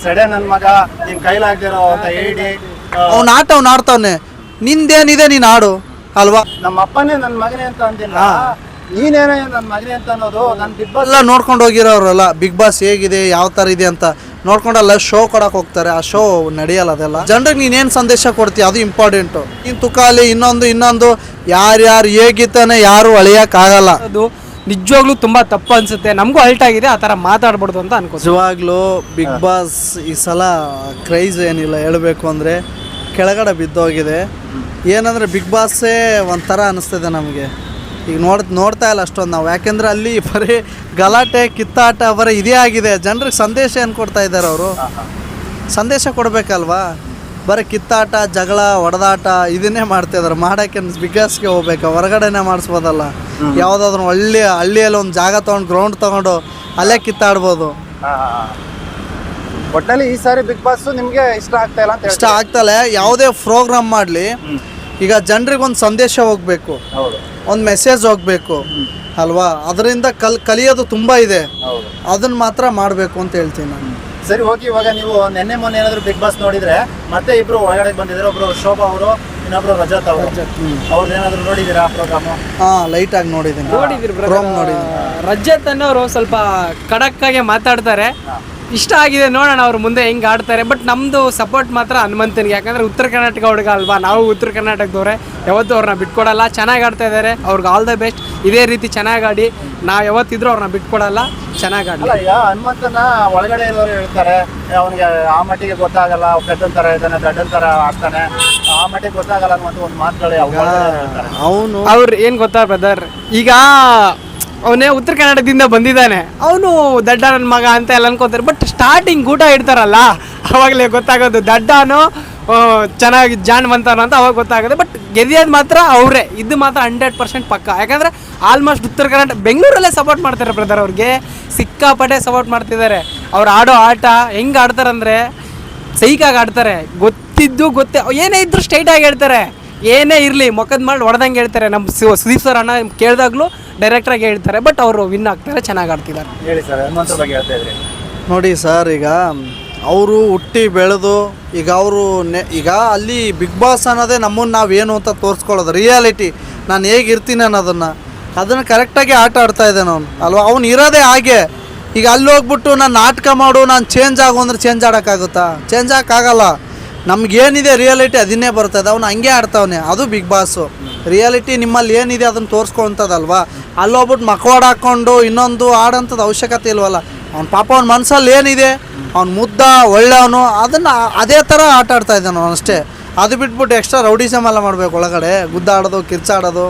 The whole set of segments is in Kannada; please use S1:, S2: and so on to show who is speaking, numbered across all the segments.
S1: ಸಡೆ ನನ್ ಮಗ ನಿನ್ ಕೈಲಾಗ್ದಿರೋ ಅಂತ ಹೇಳಿ
S2: ಅವ್ನ ಆಟ ಅವ್ನು ಆಡ್ತಾವನೆ, ನಿಂದೇನಿದೆ ನೀನ್ ಆಡು ಅಲ್ವಾ.
S1: ನಮ್ಮ ಅಪ್ಪನೇ ನನ್ ಮಗನೇ ಅಂತ ಅಂದಿಲ್ಲ, ನೀನೇನೇ ನನ್ ಮಗನೇ ಅಂತ ಅನ್ನೋದು ನನ್ ಬಿಗ್ ಬಾಸ್
S2: ಎಲ್ಲ ನೋಡ್ಕೊಂಡು ಹೋಗಿರೋರಲ್ಲ ಬಿಗ್ ಬಾಸ್ ಹೇಗಿದೆ ಯಾವ ತರ ಇದೆ ಅಂತ ನೋಡ್ಕೊಂಡಲ್ಲ ಶೋ ಕೊಡಕ್ ಹೋಗ್ತಾರೆ. ಆ ಶೋ ನಡೆಯಲ್ಲ ಅದೆಲ್ಲ. ಜನರಿಗೆ ನೀನೇನು ಸಂದೇಶ ಕೊಡ್ತೀಯ ಅದು ಇಂಪಾರ್ಟೆಂಟು. ನೀನು ತುಕಾಲಿ ಇನ್ನೊಂದು ಯಾರ್ಯಾರು ಹೇಗಿತ್ತಾನೆ ಯಾರು ಅಳಿಯೋಕ್ಕಾಗಲ್ಲ.
S3: ಅದು ನಿಜವಾಗ್ಲೂ ತುಂಬಾ ತಪ್ಪು ಅನ್ಸುತ್ತೆ. ನಮಗೂ ಅಲ್ಟ್ ಆಗಿದೆ, ಆ ಥರ ಮಾತಾಡ್ಬಾರ್ದು ಅಂತ ಅನ್ಕೋ.
S2: ನಿಜವಾಗ್ಲೂ ಬಿಗ್ ಬಾಸ್ ಈ ಸಲ ಕ್ರೈಸ್ ಏನಿಲ್ಲ, ಹೇಳಬೇಕು ಅಂದರೆ ಕೆಳಗಡೆ ಬಿದ್ದೋಗಿದೆ. ಏನಂದರೆ ಬಿಗ್ ಬಾಸೇ ಒಂಥರ ಅನಿಸ್ತದೆ ನಮಗೆ. ಈಗ ನೋಡ್ತಾ ಇಲ್ಲ ಅಷ್ಟೊಂದು ನಾವು, ಯಾಕೆಂದರೆ ಅಲ್ಲಿ ಬರೀ ಗಲಾಟೆ ಕಿತ್ತಾಟ ಬರೀ ಇದೇ ಆಗಿದೆ. ಜನರಿಗೆ ಸಂದೇಶ ಏನು ಕೊಡ್ತಾ ಇದ್ದಾರೆ ಅವರು? ಸಂದೇಶ ಕೊಡಬೇಕಲ್ವಾ? ಬರೀ ಕಿತ್ತಾಟ ಜಗಳ ಹೊಡೆದಾಟ ಇದನ್ನೇ ಮಾಡ್ತಾಯಿದ್ದಾರೆ. ಮಾಡೋಕ್ಕೆ ಬಿಗ್ ಬಾಸ್ಗೆ ಹೋಗ್ಬೇಕು, ಹೊರಗಡೆನೇ ಮಾಡಿಸ್ಬೋದಲ್ಲ. ಯಾವುದಾದ್ರೂ ಹಳ್ಳಿಯಲ್ಲಿ ಒಂದು ಜಾಗ ತೊಗೊಂಡು ಗ್ರೌಂಡ್ ತೊಗೊಂಡು ಅಲ್ಲೇ ಕಿತ್ತಾಡ್ಬೋದು.
S1: ಒಟ್ಟಲ್ಲಿ ಈ ಸಾರಿ ಬಿಗ್ ಬಾಸ್ ನಿಮ್ಗೆ ಇಷ್ಟ ಆಗ್ತಾ ಇಲ್ಲ ಅಂತ
S2: ಇಷ್ಟ ಆಗ್ತಲ್ಲ. ಯಾವುದೇ ಪ್ರೋಗ್ರಾಮ್ ಮಾಡಲಿ ಈಗ ಜನರಿಗೆ ಒಂದು ಸಂದೇಶ ಹೋಗಬೇಕು, ಒಂದು ಮೆಸೇಜ್ ಹೋಗಬೇಕು ಅಲ್ವಾ. ಅದರಿಂದ ಕಲಿಯೋದು ತುಂಬ ಇದೆ, ಅದನ್ನು ಮಾತ್ರ ಮಾಡಬೇಕು ಅಂತ ಹೇಳ್ತೀನಿ ನಾನು.
S1: ಸರಿ ಹೋಗಿ, ಇವಾಗ ನೀವು ಮೊನ್ನೆ ಏನಾದ್ರು ಬಿಗ್ ಬಾಸ್ ನೋಡಿದ್ರೆ ಮತ್ತೆ ಇಬ್ರು ಒಳಗಡೆ ಬಂದಿದ್ರೆ, ಒಬ್ರು ಶೋಭಾ ಅವರು, ಇನ್ನೊಬ್ರು ರಜತ್ ಅವರು. ಅವ್ರದ್ದು ಏನಾದ್ರು ನೋಡಿದೀರಾ ಪ್ರೋಗ್ರಾಮ್?
S2: ಲೈಟ್ ಆಗಿ ನೋಡಿದ್ದೀನಿ.
S3: ರಜತ್ ಅನ್ನೋರು ಸ್ವಲ್ಪ ಖಡಕ್ ಆಗಿ ಮಾತಾಡ್ತಾರೆ, ಇಷ್ಟ ಆಗಿದೆ. ನೋಡೋಣ ಅವ್ರು ಮುಂದೆ ಹೆಂಗೆ ಆಡ್ತಾರೆ. ಬಟ್ ನಮ್ಮದು ಸಪೋರ್ಟ್ ಮಾತ್ರ ಹನುಮಂತನಿಗೆ, ಯಾಕಂದರೆ ಉತ್ತರ ಕರ್ನಾಟಕ ಹುಡುಗ ಅಲ್ವಾ. ನಾವು ಉತ್ತರ ಕರ್ನಾಟಕದವ್ರೆ, ಯಾವತ್ತೂ ಅವ್ರನ್ನ ಬಿಟ್ಕೊಡಲ್ಲ. ಚೆನ್ನಾಗಿ ಆಡ್ತಾ ಇದ್ದಾರೆ, ಅವ್ರಿಗೆ ಆಲ್ ದ ಬೆಸ್ಟ್. ಇದೇ ರೀತಿ ಚೆನ್ನಾಗಿ ಆಡಿ, ನಾವು ಯಾವತ್ತಿದ್ರೂ ಅವ್ರನ್ನ ಬಿಟ್ಕೊಡಲ್ಲ, ಚೆನ್ನಾಗಿ ಆಡಲ್ಲ.
S1: ಈಗ ಹನುಮಂತನ ಒಳಗಡೆ ಇರೋರು ಹೇಳ್ತಾರೆ ಅವನಿಗೆ ಆ ಮಟ್ಟಿಗೆ ಗೊತ್ತಾಗಲ್ಲ, ಪೆದ್ದನ್ ಥರ ಇದ್ದಾನೆ, ದಡ್ಡನ್ ಥರ ಆಡ್ತಾನೆ, ಆ ಮಟ್ಟಿಗೆ ಗೊತ್ತಾಗಲ್ಲ ಅನ್ನುವಂಥ ಒಂದು ಮಾತುಗಳು
S2: ಅವನು.
S3: ಅವ್ರು ಏನು ಗೊತ್ತಾ ಬ್ರದರ್, ಈಗ ಅವನೇ ಉತ್ತರ ಕರ್ನಾಟಕದಿಂದ ಬಂದಿದ್ದಾನೆ, ಅವನು ದಡ್ಡ ನನ್ನ ಮಗ ಅಂತ ಎಲ್ಲ ಅನ್ಕೋತಾರೆ. ಬಟ್ ಸ್ಟಾರ್ಟಿಂಗ್ ಊಟ ಇಡ್ತಾರಲ್ಲ ಅವಾಗಲೇ ಗೊತ್ತಾಗೋದು ದಡ್ಡನೋ ಚೆನ್ನಾಗಿ ಜಾಣ್ವಂತನೋ ಅಂತ ಅವಾಗ ಗೊತ್ತಾಗುತ್ತೆ. ಬಟ್ ಗೆದಿಯೋದು ಮಾತ್ರ ಅವರೇ, ಇದು ಮಾತ್ರ 100% ಪಕ್ಕ. ಯಾಕಂದರೆ ಆಲ್ಮೋಸ್ಟ್ ಉತ್ತರ ಕರ್ನಾಟಕ ಬೆಂಗಳೂರಲ್ಲೇ ಸಪೋರ್ಟ್ ಮಾಡ್ತಾರೆ ಬ್ರದರ್. ಅವ್ರಿಗೆ ಸಿಕ್ಕಾಪಟ್ಟೆ ಸಪೋರ್ಟ್ ಮಾಡ್ತಿದ್ದಾರೆ. ಅವ್ರು ಆಡೋ ಆಟ ಹೆಂಗೆ ಆಡ್ತಾರಂದರೆ ಸೈಕಾಗಿ ಆಡ್ತಾರೆ. ಗೊತ್ತೇ ಏನೇ ಇದ್ರು ಸ್ಟ್ರೈಟಾಗಿ ಹೇಳ್ತಾರೆ, ಏನೇ ಇರಲಿ ಮೊಕದ ಮಾಡಿ ಹೊಡೆದಂಗೆ ಹೇಳ್ತಾರೆ. ನಮ್ಮ ಸುದೀಪ್ ಸರ್ ಅಣ್ಣ ಕೇಳಿದಾಗಲೂ ಡೈರೆಕ್ಟ್ರಾಗಿ ಹೇಳ್ತಾರೆ. ಬಟ್ ಅವರು ವಿನ್ ಆಗ್ತಾರೆ, ಚೆನ್ನಾಗಿ ಆಡ್ತಿದ್ದಾರೆ.
S1: ಹೇಳಿ ಸರ್, ಹನುಮಂತರ ಬಗ್ಗೆ ಹೇಳ್ತಾ ಇದ್ರಿ.
S2: ನೋಡಿ ಸರ್, ಈಗ ಅವರು ಹುಟ್ಟಿ ಬೆಳೆದು ಈಗ ಅಲ್ಲಿ ಬಿಗ್ ಬಾಸ್ ಅನ್ನೋದೇ ನಮ್ಮನ್ನು ನಾವೇನು ಅಂತ ತೋರಿಸ್ಕೊಳ್ಳೋದು, ರಿಯಾಲಿಟಿ ನಾನು ಹೇಗಿರ್ತೀನಿ ಅದನ್ನು ಕರೆಕ್ಟಾಗಿ ಆಟ ಆಡ್ತಾ ಇದ್ದಾನೆ ಅವನು ಅಲ್ವಾ. ಅವ್ನು ಇರೋದೇ ಹಾಗೆ. ಈಗ ಅಲ್ಲಿ ಹೋಗ್ಬಿಟ್ಟು ನಾನು ನಾಟಕ ಮಾಡು, ನಾನು ಚೇಂಜ್ ಆಗು ಅಂದರೆ ಚೇಂಜ್ ಆಡೋಕ್ಕಾಗುತ್ತಾ? ಚೇಂಜ್ ಆಗೋಕ್ಕಾಗಲ್ಲ. ನಮಗೇನಿದೆ ರಿಯಾಲಿಟಿ ಅದನ್ನೇ ಬರ್ತದೆ. ಅವನು ಹಂಗೆ ಆಡ್ತಾವನೆ, ಅದು ಬಿಗ್ ಬಾಸು. ರಿಯಾಲಿಟಿ ನಿಮ್ಮಲ್ಲಿ ಏನಿದೆ ಅದನ್ನು ತೋರಿಸ್ಕೊಳ್ತದಲ್ವಾ. ಅಲ್ಲೋಗ್ಬಿಟ್ಟು ಮಕ್ಕವಾಡ ಹಾಕ್ಕೊಂಡು ಇನ್ನೊಂದು ಆಡೋಂಥದ್ದು ಅವಶ್ಯಕತೆ ಇಲ್ವಲ್ಲ. ಅವ್ನ ಪಾಪ ಅವ್ನ ಮನಸ್ಸಲ್ಲಿ ಏನಿದೆ, ಅವ್ನು ಮುದ್ದ ಒಳ್ಳೆಯವನು, ಅದನ್ನು ಅದೇ ಥರ ಆಟ ಆಡ್ತಾ ಇದ್ದಾನೆ ಅವನು ಅಷ್ಟೇ. ಅದು ಬಿಟ್ಬಿಟ್ಟು ಎಕ್ಸ್ಟ್ರಾ ರೌಡಿಸಮ್ ಎಲ್ಲ ಮಾಡಬೇಕು, ಒಳಗಡೆ ಗುದ್ದಾಡೋದು ಕಿರ್ಚಾಡೋದು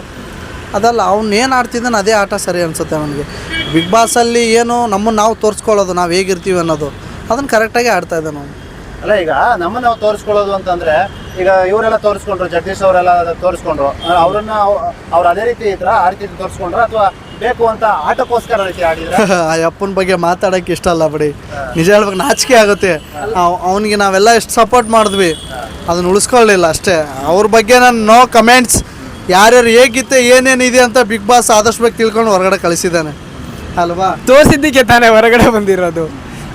S2: ಅದಲ್ಲ. ಅವ್ನು ಏನು ಆಡ್ತಿದ್ದಾನೆ ಅದೇ ಆಟ ಸರಿ ಅನಿಸುತ್ತೆ ನನಗೆ. ಬಿಗ್ ಬಾಸಲ್ಲಿ ಏನು ನಮ್ಮನ್ನು ನಾವು ತೋರಿಸ್ಕೊಳ್ಳೋದು, ನಾವು ಹೇಗಿರ್ತೀವಿ ಅನ್ನೋದು ಅದನ್ನು ಕರೆಕ್ಟಾಗಿ ಆಡ್ತಾ ಇದ್ದಾನೆ ಅವನು.
S1: ಅಲ್ಲ, ಈಗ ನಮ್ಮನ್ನು ನಾವು ತೋರಿಸ್ಕೊಳ್ಳೋದು ಅಂತಂದ್ರೆ, ಈಗ ಇವರೆಲ್ಲ ತೋರಿಸ್ಕೊಂಡ್ರು, ಜಗದೀಶ್ ಅವರೆಲ್ಲ ತೋರಿಸ್ಕೊಂಡ್ರು, ಅವ್ರನ್ನ ಅವ್ರು ಅದೇ ರೀತಿ ಇದ್ರ ಆ ರೀತಿ ತೋರಿಸ್ಕೊಂಡ್ರು, ಅಥವಾ ಬೇಕು ಅಂತ ಆಟಕ್ಕೋಸ್ಕರ ರೀತಿ ಆಡಿದ್ರೆ?
S2: ಆ ಅಪ್ಪನ ಬಗ್ಗೆ ಮಾತಾಡೋಕ್ಕೆ ಇಷ್ಟ ಅಲ್ಲ ಬಿಡಿ, ನಿಜ ಹೇಳ್ಬೇಕು, ನಾಚಿಕೆ ಆಗುತ್ತೆ. ಅವನಿಗೆ ನಾವೆಲ್ಲ ಎಷ್ಟು ಸಪೋರ್ಟ್ ಮಾಡಿದ್ವಿ, ಅದನ್ನು ಉಳಿಸ್ಕೊಳ್ಳಿಲ್ಲ ಅಷ್ಟೇ. ಅವ್ರ ಬಗ್ಗೆ ನಾನು ನೋ ಕಮೆಂಟ್ಸ್. ಯಾರ್ಯಾರು ಹೇಗಿತ್ತೆ ಏನೇನಿದೆ ಅಂತ ಬಿಗ್ ಬಾಸ್ ಆದಷ್ಟು ಬೇಗ ತಿಳ್ಕೊಂಡು ಹೊರಗಡೆ ಕಳಿಸಿದ್ದಾನೆ ಅಲ್ವಾ.
S3: ತೋರಿಸಿದ್ದಕ್ಕೆ ತಾನೇ ಹೊರಗಡೆ ಬಂದಿರೋದು.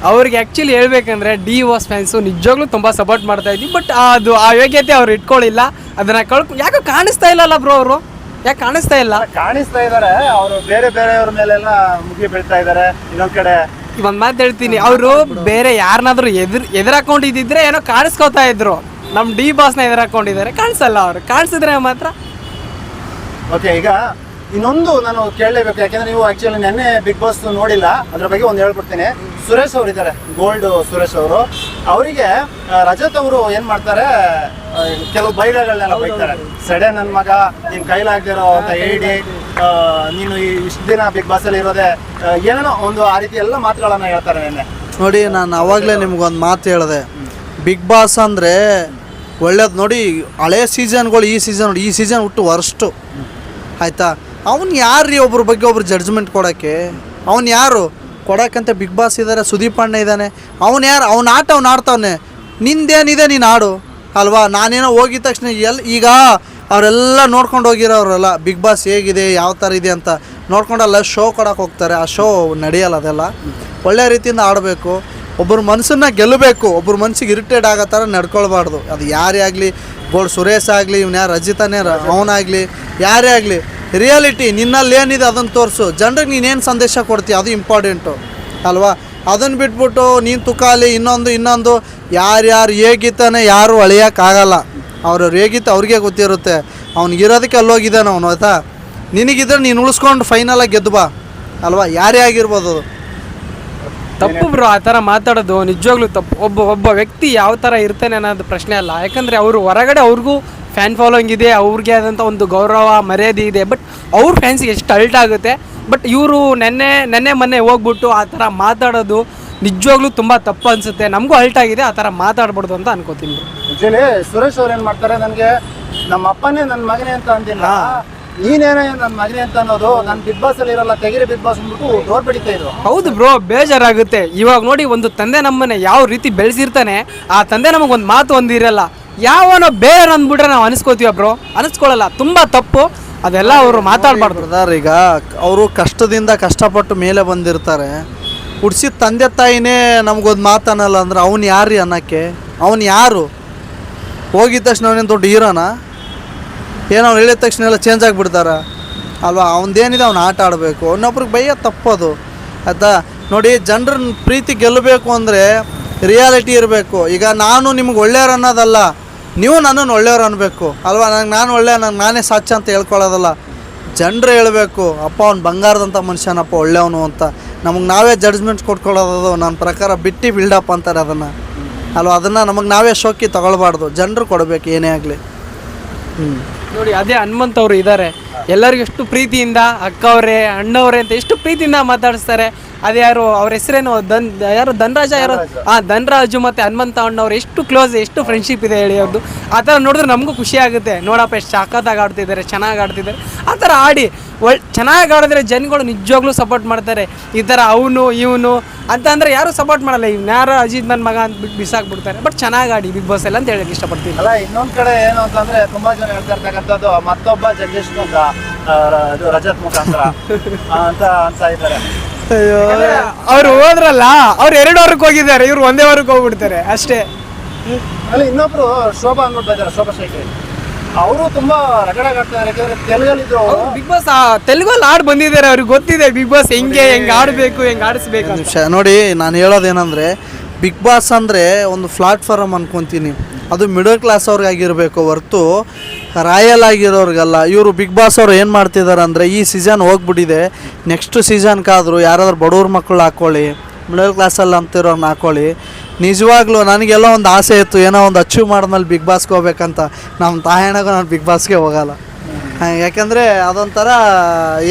S3: ಅವ್ರಿಗೆ ಆ್ಯಕ್ಚುಲಿ ಹೇಳ್ಬೇಕಂದ್ರೆ ಡಿ ವಾಸ್ ಫ್ಯಾನ್ಸು ನಿಜವಾಗ್ಲೂ ತುಂಬ ಸಪೋರ್ಟ್ ಮಾಡ್ತಾ ಇದ್ವಿ. ಬಟ್ ಅದು ಆ ಯೋಗ್ಯತೆ ಅವ್ರು ಇಟ್ಕೊಳ್ಳಿಲ್ಲ, ಅದನ್ನು ಯಾಕೋ ಕಾಣಿಸ್ತಾ ಇಲ್ಲಲ್ಲ ಬ್ರೋ. ಅವರು ಯಾಕೆ ಕಾಣಿಸ್ತಾ ಇಲ್ಲ?
S1: ಕಾಣಿಸ್ತಾ ಇದ್ದಾರೆ, ಅವರು ಬೇರೆಯವ್ರ ಮೇಲೆಲ್ಲ ಮುಗಿ ಬೀಳ್ತಾ ಇದ್ದಾರೆ. ಇನ್ನೊಂದ್ ಕಡೆ
S3: ಒಂದು ಮಾತು ಹೇಳ್ತೀನಿ, ಅವರು ಬೇರೆ ಯಾರನ್ನಾದ್ರೂ ಎದುರಾಕೊಂಡಿದ್ದಿದ್ರೆ ಏನೋ ಕಾಣಿಸ್ಕೋತಾ ಇದ್ರು. ನಮ್ಮ ಡಿ ಬಾಸ್ನ ಎದುರಾಕೊಂಡಿದ್ದಾರೆ, ಕಾಣಿಸಲ್ಲ. ಅವರು ಕಾಣಿಸಿದ್ರೆ ಮಾತ್ರ
S1: ಓಕೆ. ಈಗ ಇನ್ನೊಂದು ನಾನು ಕೇಳಲೇಬೇಕು, ಯಾಕೆಂದ್ರೆ ನೀವು ಆಕ್ಚುಲಿ ನೆನ್ನೆ ಬಿಗ್ ಬಾಸ್ ನೋಡಿಲ್ಲ, ಅದ್ರ ಬಗ್ಗೆ ಒಂದು ಹೇಳ್ಬಿಡ್ತೀನಿ. ಸುರೇಶ್ ಅವರು ಇದ್ದಾರೆ, ಗೋಲ್ಡ್ ಸುರೇಶ್ ಅವರು. ಅವರಿಗೆ ರಜತ್ ಅವರು ಏನ್ ಮಾಡ್ತಾರೆ, ಕೆಲವು ಬೈಗಳನ್ನೆಲ್ಲ ಬೈತಾರೆ. ಸಡೆ ನನ್ ಮಗ ನಿನ್ ಕೈಲಾಗ್ದಿರೋ ಅಂತ ಹೇಳಿ, ನೀನು ಇಷ್ಟು ದಿನ ಬಿಗ್ ಬಾಸ್ ಅಲ್ಲಿ ಇರೋದೆ ಏನೋ ಒಂದು ಆ ರೀತಿ ಎಲ್ಲ ಮಾತುಗಳನ್ನ ಹೇಳ್ತಾರೆ ನೆನ್ನೆ.
S2: ನೋಡಿ, ನಾನು ಅವಾಗಲೇ ನಿಮ್ಗೊಂದು ಮಾತು ಹೇಳಿದೆ, ಬಿಗ್ ಬಾಸ್ ಅಂದರೆ ಒಳ್ಳೇದು. ನೋಡಿ, ಹಳೆ ಸೀಸನ್ಗಳು ಈ ಸೀಸನ್ ನೋಡಿ, ಈ ಸೀಸನ್ ಹುಟ್ಟು ವರ್ಸ್ಟು ಆಯಿತಾ. ಅವ್ನು ಯಾರು ರೀ ಒಬ್ರ ಬಗ್ಗೆ ಒಬ್ರು ಜಡ್ಜ್ಮೆಂಟ್ ಕೊಡೋಕ್ಕೆ? ಅವ್ನು ಯಾರು ಕೊಡೋಕ್ಕಂತ? ಬಿಗ್ ಬಾಸ್ ಇದ್ದಾರೆ, ಸುದೀಪ್ ಅಣ್ಣ ಇದ್ದಾನೆ. ಅವ್ನು ಯಾರು? ಅವ್ನು ಆಟ ಅವ್ನು ಆಡ್ತಾವನೆ, ನಿಂದೇನಿದೆ ನೀನು ಆಡು ಅಲ್ವಾ. ನಾನೇನೋ ಹೋಗಿದ ತಕ್ಷಣ ಈಗ ಅವರೆಲ್ಲ ನೋಡ್ಕೊಂಡು ಹೋಗಿರೋರಲ್ಲ ಬಿಗ್ ಬಾಸ್ ಹೇಗಿದೆ ಯಾವ ಥರ ಇದೆ ಅಂತ ನೋಡ್ಕೊಂಡಲ್ಲ ಶೋ ಕೊಡೋಕೆ ಹೋಗ್ತಾರೆ. ಆ ಶೋ ನಡೆಯಲ್ಲ, ಅದೆಲ್ಲ ಒಳ್ಳೆ ರೀತಿಯಿಂದ ಆಡಬೇಕು. ಒಬ್ಬರ ಮನಸ್ಸನ್ನ ಗೆಲ್ಲಬೇಕು, ಒಬ್ಬರ ಮನ್ಸಿಗೆ ಇರಿಟೇಟ್ ಆಗೋ ಥರ ನಡ್ಕೊಳ್ಬಾರ್ದು. ಅದು ಯಾರೇ ಆಗಲಿ, ಗೋಲ್ಡ್ ಸುರೇಶ್ ಆಗಲಿ, ಇವ್ನು ಯಾರು ರಜಿತಾನೇ ಅವನಾಗಲಿ, ಯಾರೇ ಆಗಲಿ, ರಿಯಾಲಿಟಿ ನಿನ್ನಲ್ಲಿ ಏನಿದೆ ಅದನ್ನು ತೋರಿಸು. ಜನರಿಗೆ ನೀನೇನು ಸಂದೇಶ ಕೊಡ್ತೀಯ ಅದು ಇಂಪಾರ್ಟೆಂಟು ಅಲ್ವಾ. ಅದನ್ನು ಬಿಟ್ಬಿಟ್ಟು ನೀನು ತುಕಾಲಿ ಇನ್ನೊಂದು ಯಾರ್ಯಾರು ಹೇಗಿತ್ತಾನೆ ಯಾರು ಅಳಿಯೋಕ್ಕಾಗಲ್ಲ. ಅವ್ರವ್ರು ಹೇಗಿತ್ತು ಅವ್ರಿಗೆ ಗೊತ್ತಿರುತ್ತೆ. ಅವ್ನಿಗಿರೋದಕ್ಕೆ ಅಲ್ಲೋಗಿದ್ದಾನೆ ಅವನು, ಆಯ್ತಾ. ನಿನಗಿದ್ರೆ ನೀನು ಉಳಿಸ್ಕೊಂಡು ಫೈನಲಾಗಿ ಗೆದ್ದು ಬಾ ಅಲ್ವಾ, ಯಾರೇ ಆಗಿರ್ಬೋದು ಅದು.
S3: ತಪ್ಪು ಬ್ರೋ ಆ ಥರ ಮಾತಾಡೋದು, ನಿಜವಾಗ್ಲೂ ತಪ್ಪು. ಒಬ್ಬ ವ್ಯಕ್ತಿ ಯಾವ ಥರ ಇರ್ತಾನೆ ಅನ್ನೋದು ಪ್ರಶ್ನೆ ಅಲ್ಲ. ಯಾಕಂದರೆ ಅವರು ಹೊರಗಡೆ ಅವ್ರಿಗೂ ಫ್ಯಾನ್ ಫಾಲೋಯಿಂಗ್ ಇದೆ, ಅವ್ರಿಗೆ ಆದಂಥ ಒಂದು ಗೌರವ ಮರ್ಯಾದೆ ಇದೆ. ಬಟ್ ಅವ್ರ ಫ್ಯಾನ್ಸಿಗೆ ಎಷ್ಟು ಅಲ್ಟ್ ಆಗುತ್ತೆ. ಬಟ್ ಇವರು ನೆನ್ನೆ ಮೊನ್ನೆ ಹೋಗ್ಬಿಟ್ಟು ಆ ಥರ ಮಾತಾಡೋದು ನಿಜವಾಗ್ಲೂ ತುಂಬ ತಪ್ಪು ಅನಿಸುತ್ತೆ. ನಮಗೂ ಅಲ್ಟ್ ಆಗಿದೆ, ಆ ಥರ ಮಾತಾಡ್ಬಾರ್ದು ಅಂತ ಅನ್ಕೋತೀನಿ.
S1: ಆಕ್ಚುಲಿ ಸುರೇಶ್ ಅವ್ರು ಏನು ಮಾಡ್ತಾರೆ, ನನಗೆ ನಮ್ಮ ಅಪ್ಪನೇ ನನ್ನ ಮಗನೇ ಅಂತ ಅಂದಿಲ್ಲ, ನೀನೇನೇ ನನ್ನ ಮಗನೇ ಅಂತ ಅನ್ನೋದು. ನಾನು ಬಿಗ್ ಬಾಸ್ ಅಲ್ಲಿ ಇರಲ್ಲ, ತೆಗಿರಿ ಬಿಗ್ ಬಾಸ್ ಅಂದ್ಬಿಟ್ಟು ಡೋರ್ ಬಡಿತಾ ಇದ್ರು.
S3: ಹೌದು ಬ್ರೋ, ಬೇಜಾರಾಗುತ್ತೆ. ಇವಾಗ ನೋಡಿ, ಒಂದು ತಂದೆ ನಮ್ಮನ್ನ ಯಾವ ರೀತಿ ಬೆಳೆಸಿರ್ತಾನೆ, ಆ ತಂದೆ ನಮಗೊಂದು ಮಾತು ಒಂದಿರಲ್ಲ, ಯಾವನೋ ಬೇರೆ ಅಂದ್ಬಿಟ್ರೆ ನಾವು ಅನಿಸ್ಕೋತೀವ ಬ್ರೋ, ಅನಿಸ್ಕೊಳ್ಳಲ್ಲ. ತುಂಬ ತಪ್ಪು ಅದೆಲ್ಲ. ಅವರು ಮಾತಾಡಬಾರ್ದು.
S2: ಈಗ ಅವರು ಕಷ್ಟದಿಂದ ಕಷ್ಟಪಟ್ಟು ಮೇಲೆ ಬಂದಿರ್ತಾರೆ. ಹುಡ್ಸಿದ ತಂದೆ ತಾಯಿನೇ ನಮಗೊಂದು ಮಾತನ್ನಲ್ಲ ಅಂದ್ರೆ ಅವ್ನು ಯಾರು ಅನ್ನೋಕ್ಕೆ? ಅವ್ನು ಯಾರು? ಹೋಗಿದ ತಕ್ಷಣ ಅವನೇನು ದೊಡ್ಡ ಹೀರೋನ? ಏನೋ ಅವ್ನು ಹೇಳಿದ ತಕ್ಷಣ ಎಲ್ಲ ಚೇಂಜ್ ಆಗಿಬಿಡ್ತಾರ ಅಲ್ವಾ. ಅವನದೇನಿದೆ ಅವ್ನು ಆಟ ಆಡಬೇಕು, ಇನ್ನೊಬ್ರಿಗೆ ಬೈಯೋದು ತಪ್ಪದು ಆಯಿತಾ. ನೋಡಿ, ಜನರನ್ನ ಪ್ರೀತಿ ಗೆಲ್ಲಬೇಕು ಅಂದರೆ ರಿಯಾಲಿಟಿ ಇರಬೇಕು. ಈಗ ನಾನು ನಿಮ್ಗೆ ಒಳ್ಳೆಯವ್ರು ಅನ್ನೋದಲ್ಲ, ನೀವು ನನ್ನನ್ನು ಒಳ್ಳೆಯವ್ರು ಅನ್ನಬೇಕು ಅಲ್ವಾ. ನಾನು ಒಳ್ಳೆಯ, ನಾನೇ ಸಾಚ ಅಂತ ಹೇಳ್ಕೊಳ್ಳೋದಲ್ಲ. ಜನರು ಹೇಳಬೇಕು, ಅಪ್ಪ ಅವ್ನು ಬಂಗಾರದಂಥ ಮನುಷ್ಯನಪ್ಪ, ಒಳ್ಳೆಯವನು ಅಂತ. ನಮಗೆ ನಾವೇ ಜಡ್ಜ್ಮೆಂಟ್ಸ್ ಕೊಟ್ಕೊಳ್ಳೋದು ನನ್ನ ಪ್ರಕಾರ ಬಿಟ್ಟು ಬಿಲ್ಡಪ್ ಅಂತಾರೆ ಅದನ್ನು ಅಲ್ವಾ. ಅದನ್ನು ನಮಗೆ ನಾವೇ ಶೋಕಿ ತೊಗೊಳ್ಬಾರ್ದು, ಜನರು ಕೊಡಬೇಕು ಏನೇ ಆಗಲಿ.
S3: ನೋಡಿ, ಅದೇ ಹನುಮಂತ್ ಅವರು ಇದ್ದಾರೆ, ಎಲ್ಲರಿಗೂ ಎಷ್ಟು ಪ್ರೀತಿಯಿಂದ ಅಕ್ಕವ್ರೆ ಅಣ್ಣವ್ರೆ ಅಂತ ಎಷ್ಟು ಪ್ರೀತಿಯಿಂದ ಮಾತಾಡಿಸ್ತಾರೆ. ಅದು ಯಾರು ಅವ್ರ ಹೆಸರೇನು, ಧನರಾಜ ಯಾರು? ಧನರಾಜು ಮತ್ತು ಹನುಮಂತ ಅಣ್ಣವ್ರು ಎಷ್ಟು ಕ್ಲೋಸ್, ಎಷ್ಟು ಫ್ರೆಂಡ್ಶಿಪ್ ಇದೆ ಹೇಳಿ ಅವ್ರದ್ದು. ಆ ಥರ ನೋಡಿದ್ರೆ ನಮಗೂ ಖುಷಿ ಆಗುತ್ತೆ. ನೋಡಪ್ಪ ಎಷ್ಟು ಸಖತ್ತಾಗಿ ಆಡ್ತಿದ್ದಾರೆ, ಚೆನ್ನಾಗಿ ಆಡ್ತಿದ್ದಾರೆ. ಆ ಥರ ಆಡಿ ಚೆನ್ನಾಗಿ ಆಡಿದ್ರೆ ಜನಗಳು ನಿಜವಾಗ್ಲೂ ಸಪೋರ್ಟ್ ಮಾಡ್ತಾರೆ. ಈ ಥರ ಅವನು ಇವನು ಅಂತ ಅಂದರೆ ಯಾರು ಸಪೋರ್ಟ್ ಮಾಡಲ್ಲ. ಇವ್ನು ಯಾರು ಅಜಿತ್ ನನ್ನ ಮಗ ಅಂತ ಬಿಟ್ಟು ಬಿಸಾಕ್ಬಿಡ್ತಾರೆ. ಬಟ್ ಚೆನ್ನಾಗಿ ಆಡಿ ಬಿಗ್ ಬಾಸ್ ಎಲ್ಲ ಅಂತ ಹೇಳಕ್ಕೆ ಇಷ್ಟಪಡ್ತೀನಿ.
S1: ಅಲ್ಲ, ಇನ್ನೊಂದ್ ಕಡೆ ಏನು ಅಂತಂದ್ರೆ ತುಂಬಾ ಜನ ಹೇಳ್ತಾ ಇರ್ತಕ್ಕಂಥದ್ದು, ಮತ್ತೊಬ್ಬ ಜಗ್ಗೇಶ್ ರಜತ್ ಮುಖಾಂತರ ಅಂತ ಇದ್ದಾರೆ.
S3: ಅವ್ರು ಹೋದ್ರಲ್ಲ, ಅವ್ರು 2 ವಾರಕ್ಕೆ ಹೋಗಿದ್ದಾರೆ, ಇವ್ರು 1 ವಾರಕ್ಕೆ ಹೋಗ್ಬಿಡ್ತಾರೆ ಅಷ್ಟೇ.
S1: ಅಲ್ಲಿ ಇನ್ನೊಬ್ರು ಶೋಭಾ ಅಂದ್ಬಿಟ್ಟು ಬಂದಿದ್ದಾರೆ, ಶೋಭಾ ಶೇಖರಿ. ಅವರು ತುಂಬಾ ರಗಡಾಗಿ ಆಡ್ತಾರೆ. ಯಾಕಂದ್ರೆ ತೆಲುಗಲ್ಲಿದ್ರು
S3: ಬಿಗ್ ಬಾಸ್ ತೆಲುಗಲ್ಲಿ ಆಡ್ ಬಂದಿದ್ದಾರೆ, ಅವ್ರಿಗೆ ಗೊತ್ತಿದೆ ಬಿಗ್ ಬಾಸ್ ಹೆಂಗೆ ಆಡಬೇಕು, ಹೆಂಗೆ ಆಡಿಸ್ಬೇಕು ಅಂತ.
S2: ನೋಡಿ, ನಾನು ಹೇಳೋದೇನೆಂದರೆ, ಬಿಗ್ ಬಾಸ್ ಅಂದರೆ ಒಂದು ಪ್ಲಾಟ್ಫಾರ್ಮ್ ಅನ್ಕೊತೀನಿ. ಅದು ಮಿಡಲ್ ಕ್ಲಾಸ್ ಅವ್ರಿಗಾಗಿರಬೇಕು ಹೊರತು ರಾಯಲ್ ಆಗಿರೋರಿಗಲ್ಲ. ಇವರು ಬಿಗ್ ಬಾಸ್ ಅವ್ರು ಏನು ಮಾಡ್ತಿದ್ದಾರೆ ಅಂದರೆ, ಈ ಸೀಸನ್ ಹೋಗ್ಬಿಟ್ಟಿದೆ, ನೆಕ್ಸ್ಟ್ ಸೀಸನ್ಗಾದರೂ ಯಾರಾದ್ರೂ ಬಡವ್ರ ಮಕ್ಕಳು ಹಾಕ್ಕೊಳ್ಳಿ, ಮಿಡಲ್ ಕ್ಲಾಸಲ್ಲಿ ಅಂತಿರೋರ್ನ ಹಾಕ್ಕೊಳ್ಳಿ. ನಿಜವಾಗ್ಲೂ ನನಗೆಲ್ಲ ಒಂದು ಆಸೆ ಇತ್ತು, ಏನೋ ಒಂದು ಅಚೀವ್ ಮಾಡಿದ್ಮೇಲೆ ಬಿಗ್ ಬಾಸ್ಗೆ ಹೋಗ್ಬೇಕಂತ. ನಮ್ಮ ತಾಯಣ್ಣಗೂ ನಾನು ಬಿಗ್ ಬಾಸ್ಗೆ ಹೋಗಲ್ಲ. ಯಾಕೆಂದರೆ ಅದೊಂಥರ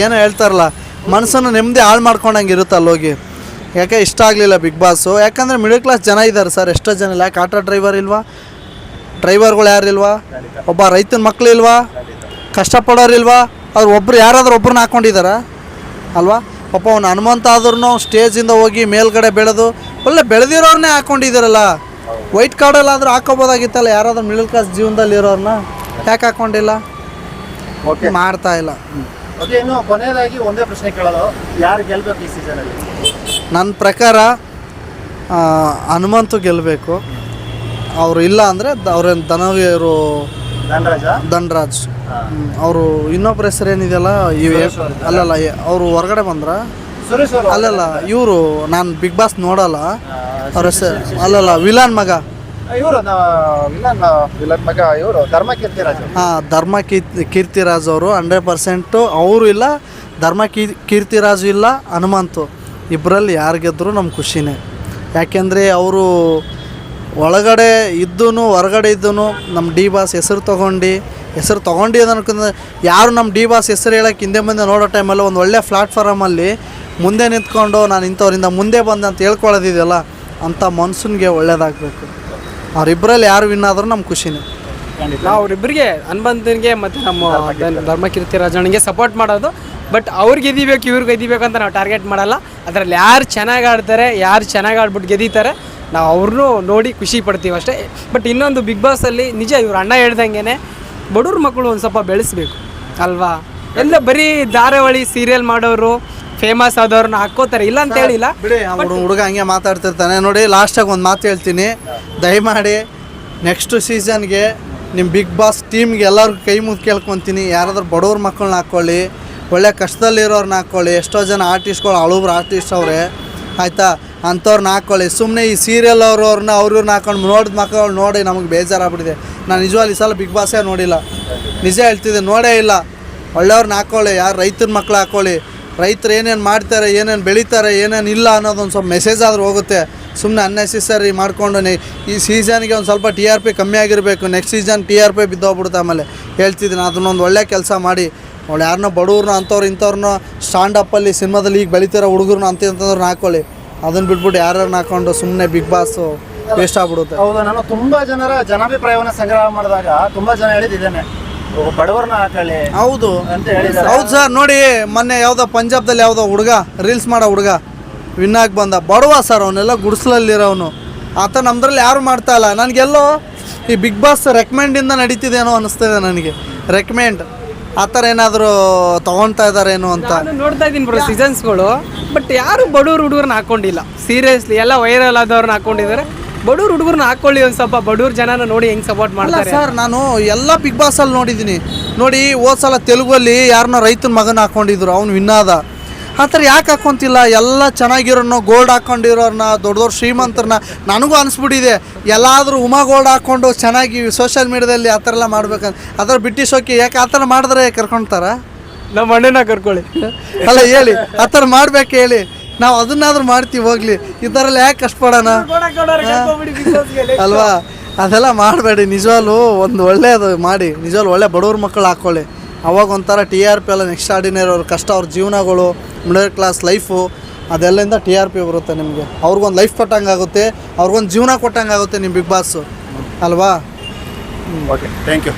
S2: ಏನೋ ಹೇಳ್ತಾರಲ್ಲ, ಮನಸ್ಸನ್ನು ನೆಮ್ಮದಿ ಹಾಳು ಮಾಡ್ಕೊಂಡಂಗೆ ಇರುತ್ತೆ ಅಲ್ಲೋಗಿ. ಯಾಕೆ ಇಷ್ಟ ಆಗಲಿಲ್ಲ ಬಿಗ್ ಬಾಸು. ಯಾಕಂದರೆ ಮಿಡಲ್ ಕ್ಲಾಸ್ ಜನ ಇದ್ದಾರೆ ಸರ್, ಎಷ್ಟೋ ಜನ ಇಲ್ಲ. ಯಾಕೆ ಆಟೋ ಡ್ರೈವರ್ ಇಲ್ವಾ? ಡ್ರೈವರ್ಗಳು ಯಾರಿಲ್ವಾ? ಒಬ್ಬ ರೈತನ ಮಕ್ಳು ಇಲ್ವಾ? ಕಷ್ಟಪಡೋರಿಲ್ವಾ? ಅವ್ರು ಒಬ್ರು ಯಾರಾದ್ರೂ ಒಬ್ರನ್ನ ಹಾಕ್ಕೊಂಡಿದ್ದಾರ ಅಲ್ವಾ? ಪಾಪ ಅವ್ನು ಹನುಮಂತ ಆದ್ರೂ ಸ್ಟೇಜಿಂದ ಹೋಗಿ ಮೇಲ್ಗಡೆ ಬೆಳೆದು ಒಳ್ಳೆ ಬೆಳೆದಿರೋರನ್ನೇ ಹಾಕ್ಕೊಂಡಿದ್ದಾರಲ್ಲ. ವೈಟ್ ಕಾರ್ಡಲ್ಲಾದರೂ ಹಾಕೋಬೋದಾಗಿತ್ತಲ್ಲ ಯಾರಾದ್ರೂ ಮಿಡಲ್ ಕ್ಲಾಸ್ ಜೀವನದಲ್ಲಿ ಇರೋರನ್ನ. ಯಾಕೆ ಹಾಕ್ಕೊಂಡಿಲ್ಲ? ಮಾಡ್ತಾ ಇಲ್ಲ.
S1: ಇನ್ನು ಕೊನೆಯದಾಗಿ ಒಂದೇ ಪ್ರಶ್ನೆ ಕೇಳೋದು, ಯಾರು ಗೆಲ್ಬೇಕು ಈ ಸೀಸನಲ್ಲಿ?
S2: ನನ್ನ ಪ್ರಕಾರ ಹನುಮಂತು ಗೆಲ್ಲಬೇಕು. ಅವರು ಇಲ್ಲ ಅಂದರೆ ಅವ್ರೇನು ಧನವೀರು ಧನರಾಜ್ ಅವರು. ಇನ್ನೊಬ್ಬರ ಹೆಸರು ಏನಿದೆಯಲ್ಲ, ಅಲ್ಲಲ್ಲ, ಅವರು ಹೊರಗಡೆ ಬಂದ್ರ ಅಲ್ಲಲ್ಲ, ಇವರು ನಾನು ಬಿಗ್ ಬಾಸ್ ನೋಡಲ್ಲ ಅವ್ರ ಹೆಸರು. ಅಲ್ಲಲ್ಲ, ವಿಲನ್ ಮಗ,
S1: ಧರ್ಮ ಕೀರ್ತಿರಾಜ್.
S2: ಧರ್ಮ ಕೀರ್ತಿರಾಜ್ ಅವರು 100% ಅವರು ಇಲ್ಲ, ಧರ್ಮ ಕೀರ್ತಿರಾಜು ಇಲ್ಲ, ಹನುಮಂತು. ಇಬ್ಬರಲ್ಲಿ ಯಾರು ಗೆದ್ದರೂ ನಮ್ಗೆ ಖುಷಿನೇ. ಯಾಕೆಂದರೆ ಅವರು ಒಳಗಡೆ ಇದ್ದೂ ಹೊರಗಡೆ ಇದ್ದೂ ನಮ್ಮ ಡಿ ಬಾಸ್ ಹೆಸರು ತೊಗೊಂಡು ಅದನ್ಕಂದ್ರೆ ಯಾರು ನಮ್ಮ ಡಿ ಬಾಸ್ ಹೆಸರು ಹೇಳೋಕ್ಕೆ ಹಿಂದೆ ಮುಂದೆ ನೋಡೋ ಟೈಮಲ್ಲಿ ಒಂದು ಒಳ್ಳೆ ಪ್ಲಾಟ್ಫಾರ್ಮಲ್ಲಿ ಮುಂದೆ ನಿಂತ್ಕೊಂಡು ನಾನು ಇಂಥವ್ರಿಂದ ಮುಂದೆ ಬಂದೆ ಅಂತ ಹೇಳ್ಕೊಳ್ಳೋದಿದೆಯಲ್ಲ, ಅಂಥ ಮನ್ಸನ್ಗೆ ಒಳ್ಳೇದಾಗಬೇಕು. ಅವರಿಬ್ಬರಲ್ಲಿ ಯಾರು ವಿನ್ ಆದರೂ ನಮ್ಗೆ ಖುಷಿನೇ.
S3: ನಾವು ಅವರಿಬ್ಬರಿಗೆ ಹನುಮಂತನಿಗೆ ಮತ್ತು ನಮ್ಮ ಧರ್ಮ ಕೀರ್ತಿರಾಜನಿಗೆ ಸಪೋರ್ಟ್ ಮಾಡೋದು. ಬಟ್ ಅವ್ರಿಗೆ ಗೆದಿಬೇಕು, ಇವ್ರಿಗೆ ಗೆದಿಬೇಕು ಅಂತ ನಾವು ಟಾರ್ಗೆಟ್ ಮಾಡಲ್ಲ. ಅದರಲ್ಲಿ ಯಾರು ಚೆನ್ನಾಗಿ ಆಡ್ತಾರೆ, ಯಾರು ಚೆನ್ನಾಗಿ ಆಡ್ಬಿಟ್ಟು ಗೆದೀತಾರೆ, ನಾವು ಅವ್ರನ್ನೂ ನೋಡಿ ಖುಷಿ ಪಡ್ತೀವಿ ಅಷ್ಟೇ. ಬಟ್ ಇನ್ನೊಂದು ಬಿಗ್ ಬಾಸಲ್ಲಿ ನಿಜ ಇವ್ರು ಅಣ್ಣ ಹೇಳ್ದಂಗೆ ಬಡವ್ರ ಮಕ್ಕಳು ಒಂದು ಸ್ವಲ್ಪ ಬೆಳೆಸ್ಬೇಕು ಅಲ್ವಾ. ಎಲ್ಲ ಬರೀ ಧಾರಾವಾಹಿ ಸೀರಿಯಲ್ ಮಾಡೋರು, ಫೇಮಸ್ ಆದವ್ರನ್ನ ಹಾಕೋತಾರೆ, ಇಲ್ಲ ಅಂತ ಹೇಳಿಲ್ಲ.
S2: ಬಿಡಿ ಹುಡುಗ ಹಂಗೆ ಮಾತಾಡ್ತಿರ್ತಾನೆ ನೋಡಿ. ಲಾಸ್ಟಾಗಿ ಒಂದು ಮಾತು ಹೇಳ್ತೀನಿ, ದಯಮಾಡಿ ನೆಕ್ಸ್ಟ್ ಸೀಸನ್ಗೆ ನಿಮ್ಮ ಬಿಗ್ ಬಾಸ್ ಟೀಮ್ಗೆ ಎಲ್ಲರಿಗೂ ಕೈ ಮುಗಿ ಕೇಳ್ಕೊತೀನಿ, ಯಾರಾದ್ರೂ ಬಡವ್ರ ಮಕ್ಕಳನ್ನ ಹಾಕ್ಕೊಳ್ಳಿ, ಒಳ್ಳೆ ಕಷ್ಟದಲ್ಲಿರೋರನ್ನ ಹಾಕ್ಕೊಳ್ಳಿ. ಎಷ್ಟೋ ಜನ ಆರ್ಟಿಸ್ಟ್ಗಳು ಹಳಬ್ರು ಆರ್ಟಿಸ್ಟ್ ಅವರೇ ಆಯಿತಾ, ಅಂಥವ್ರನ್ನ ಹಾಕ್ಕೊಳ್ಳಿ. ಸುಮ್ಮನೆ ಈ ಸೀರಿಯಲ್ ಅವ್ರನ್ನ ಹಾಕೊಂಡು ನೋಡಿದ ಮಕ್ಕಳು ನೋಡಿ ನಮಗೆ ಬೇಜಾರಾಗ್ಬಿಟ್ಟಿದೆ. ನಾನು ನಿಜವಾಗ್ಲೂ ಈ ಸಲ ಬಿಗ್ ಬಾಸೇ ನೋಡಿಲ್ಲ, ನಿಜ ಹೇಳ್ತಿದ್ದೆ, ನೋಡೇ ಇಲ್ಲ. ಒಳ್ಳೆಯವ್ರನ್ನ ಹಾಕ್ಕೊಳ್ಳಿ, ಯಾರು ರೈತರ ಮಕ್ಳು ಹಾಕ್ಕೊಳ್ಳಿ. ರೈತರು ಏನೇನು ಮಾಡ್ತಾರೆ, ಏನೇನು ಬೆಳೀತಾರೆ, ಏನೇನು ಇಲ್ಲ ಅನ್ನೋದೊಂದು ಸ್ವಲ್ಪ ಮೆಸೇಜ್ ಆದರೂ ಹೋಗುತ್ತೆ. ಸುಮ್ಮನೆ ಅನ್ನೆಸೆಸರಿ ಮಾಡ್ಕೊಂಡು ಈ ಸೀಸನ್ಗೆ ಒಂದು ಸ್ವಲ್ಪ TRP ಕಮ್ಮಿ ಆಗಿರಬೇಕು, ನೆಕ್ಸ್ಟ್ ಸೀಸನ್ TRP ಬಿದ್ದೋಗ್ಬಿಡುತ್ತೆ. ಆಮೇಲೆ ಹೇಳ್ತಿದ್ದೀನಿ, ಅದನ್ನೊಂದು ಒಳ್ಳೆ ಕೆಲಸ ಮಾಡಿ. ಒಳ್ಳೆ ಯಾರನ್ನೋ ಬಡವ್ರನ್ನ ಅಂಥವ್ರು ಇಂಥವ್ರನ್ನ ಸ್ಟ್ಯಾಂಡಪ್ಪಲ್ಲಿ ಸಿನಿಮಾದಲ್ಲಿ ಈಗ ಬೆಳೀತಿರೋ ಹುಡುಗರನ್ನ ಅಂತಂಥವ್ರನ್ನ ಹಾಕ್ಕೊಳ್ಳಿ. ಅದನ್ನು ಬಿಟ್ಬಿಟ್ಟು ಯಾರನ್ನ ಹಾಕ್ಕೊಂಡು ಸುಮ್ಮನೆ ಬಿಗ್ ಬಾಸು ವೇಸ್ಟ್ ಆಗ್ಬಿಡುತ್ತೆ.
S1: ಹೌದು, ನಾನು ತುಂಬಾ ಜನರ ಜನಾಭಿಪ್ರಾಯವನ್ನು ಸಂಗ್ರಹ ಮಾಡಿದಾಗ ತುಂಬಾ ಜನ ಹೇಳಿದ್ದೇನೆ, ಬಡವರನ್ನ ಹಾಕೊಳ್ಳಿ
S2: ಹೌದು
S1: ಅಂತ ಹೇಳಿದ್ದಾರೆ.
S2: ಹೌದು ಸರ್. ನೋಡಿ ಮೊನ್ನೆ ಯಾವುದೋ ಪಂಜಾಬ್ದಲ್ಲಿ ಯಾವುದೋ ಹುಡುಗ ರೀಲ್ಸ್ ಮಾಡೋ ಹುಡುಗ ವಿನ್ನಾಗಿ ಬಂದ, ಬಡವ ಸರ್, ಅವನ್ನೆಲ್ಲ ಗುಡಿಸ್ಲಲ್ಲಿರೋನು. ಆತ ನಮ್ಮದ್ರಲ್ಲಿ ಯಾರು ಮಾಡ್ತಾ ಇಲ್ಲ. ನನಗೆಲ್ಲೋ ಈ ಬಿಗ್ ಬಾಸ್ ರೆಕಮೆಂಡಿಂದ ನಡೀತಿದೇನೋ ಅನ್ನಿಸ್ತಿದೆ ನನಗೆ. ರೆಕಮೆಂಡ್ ಆ ಥರ ಏನಾದರೂ ತೊಗೊಳ್ತಾ ಇದ್ದಾರೇನೋ ಅಂತ
S3: ನಾನು ನೋಡ್ತಾ ಇದ್ದೀನಿ ಬ್ರೋ ಸೀಸನ್ಸ್ಗಳು. ಬಟ್ ಯಾರು ಬಡವ್ರ ಹುಡುಗರನ್ನ ಹಾಕೊಂಡಿಲ್ಲ, ಸೀರಿಯಸ್ಲಿ. ಎಲ್ಲ ವೈರಲ್ ಆದವ್ರನ್ನ ಹಾಕೊಂಡಿದ್ದಾರೆ. ಬಡವ್ರ ಹುಡುಗರನ್ನ ಹಾಕೊಳ್ಳಿ, ಒಂದು ಸ್ವಲ್ಪ ಬಡವ್ರ ಜನನ ನೋಡಿ ಹೆಂಗೆ ಸಪೋರ್ಟ್ ಮಾಡ್ತಾರೆ.
S2: ಸರ್ ನಾನು ಎಲ್ಲ ಬಿಗ್ ಬಾಸಲ್ಲಿ ನೋಡಿದ್ದೀನಿ. ನೋಡಿ ಹೋದ ಸಲ ತೆಲುಗಲ್ಲಿ ಯಾರನ್ನೋ ರೈತನ ಮಗನ ಹಾಕೊಂಡಿದ್ರು, ಅವ್ನು ವಿನ್ನಾದ. ಆ ಥರ ಯಾಕೆ ಹಾಕ್ಕೊಂತಿಲ್ಲ? ಎಲ್ಲ ಚೆನ್ನಾಗಿರೋನು ಗೋಲ್ಡ್ ಹಾಕ್ಕೊಂಡಿರೋರನ್ನ, ದೊಡ್ಡ ದೊಡ್ಡ ಶ್ರೀಮಂತರನ್ನ. ನನಗೂ ಅನಿಸ್ಬಿಟ್ಟಿದೆ ಎಲ್ಲಾದರೂ ಉಮಾ ಗೋಲ್ಡ್ ಹಾಕ್ಕೊಂಡು ಚೆನ್ನಾಗಿ ಸೋಷಿಯಲ್ ಮೀಡ್ಯಾದಲ್ಲಿ ಆ ಥರ ಎಲ್ಲ ಮಾಡ್ಬೇಕಂತ. ಅದರ ಬಿಟ್ಟು ಶೋಕಿ ಯಾಕೆ ಆ ಥರ ಮಾಡಿದ್ರೆ ಕರ್ಕೊಳ್ತಾರ?
S3: ನಮ್ಮ ಅಣ್ಣನ ಕರ್ಕೊಳ್ಳಿ.
S2: ಅಲ್ಲ ಹೇಳಿ, ಆ ಥರ ಮಾಡ್ಬೇಕು ಹೇಳಿ. ನಾವು ಅದನ್ನಾದ್ರೂ ಮಾಡ್ತೀವಿ ಹೋಗ್ಲಿ, ಈ ಥರ ಎಲ್ಲ ಯಾಕೆ ಕಷ್ಟಪಡೋಣ ಅಲ್ವಾ? ಅದೆಲ್ಲ ಮಾಡಬೇಡಿ. ನಿಜವಾಗ್ಲೂ ಒಂದು ಒಳ್ಳೆಯದು ಮಾಡಿ, ನಿಜವಾಗ್ಲೂ ಒಳ್ಳೆ ಬಡವ್ರ ಮಕ್ಕಳು ಹಾಕ್ಕೊಳ್ಳಿ. ಅವಾಗ ಒಂಥರ TRP ಎಲ್ಲ ನೆಕ್ಸ್ಟ್ ಆರ್ಡಿನರಿ ಅವ್ರ ಕಷ್ಟ, ಅವ್ರ ಜೀವನಗಳು, ಮಿಡಲ್ ಕ್ಲಾಸ್ ಲೈಫು, ಅದೆಲ್ಲಿಂದ TRP ಬರುತ್ತೆ ನಿಮಗೆ. ಅವ್ರಿಗೊಂದು ಲೈಫ್ ಕೊಟ್ಟಂಗೆ ಆಗುತ್ತೆ, ಅವ್ರಿಗೊಂದು ಜೀವನ ಕೊಟ್ಟಂಗೆ ಆಗುತ್ತೆ ನಿಮ್ಮ ಬಿಗ್ ಬಾಸು ಅಲ್ವಾ?
S1: Okay, thank you.